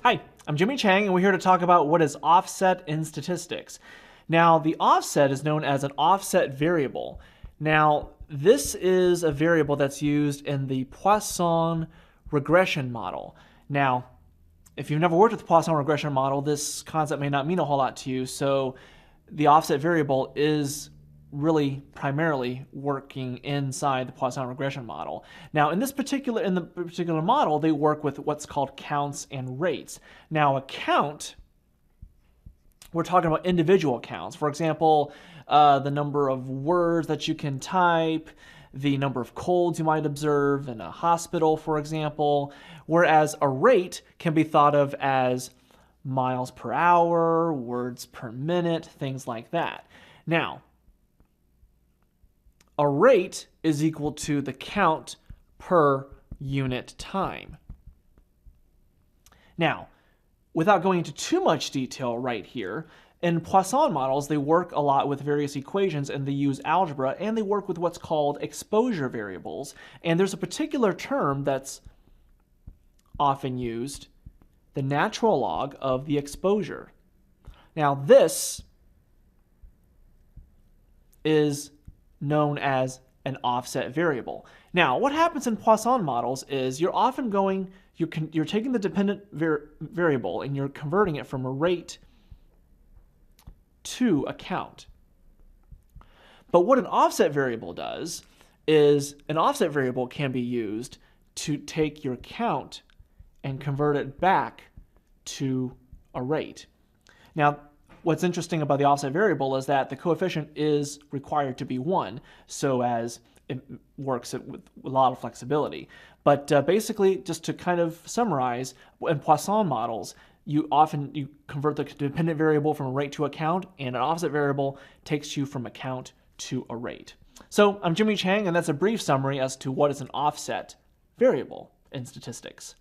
Hi, I'm Jimmy Chang, and we're here to talk about what is offset in statistics. Now, the offset is known as an offset variable. Now, this is a variable that's used in the Poisson regression model. Now, if you've never worked with the Poisson regression model, this concept may not mean a whole lot to you, so the offset variable is really primarily working inside the Poisson regression model. Now, in the particular model, they work with what's called counts and rates. Now, a count, we're talking about individual counts. For example, the number of words that you can type, the number of colds you might observe in a hospital, for example, whereas a rate can be thought of as miles per hour, words per minute, things like that. Now, a rate is equal to the count per unit time. Now, without going into too much detail right here, in Poisson models, they work a lot with various equations and they use algebra, and they work with what's called exposure variables. And there's a particular term that's often used, the natural log of the exposure. Now, this is known as an offset variable. Now, what happens in Poisson models is you're taking the dependent variable and you're converting it from a rate to a count. But what an offset variable does is an offset variable can be used to take your count and convert it back to a rate. Now, what's interesting about the offset variable is that the coefficient is required to be 1, so as it works with a lot of flexibility. But basically, just to kind of summarize, in Poisson models, you convert the dependent variable from a rate to a count, and an offset variable takes you from a count to a rate. So I'm Jimmy Chang, and that's a brief summary as to what is an offset variable in statistics.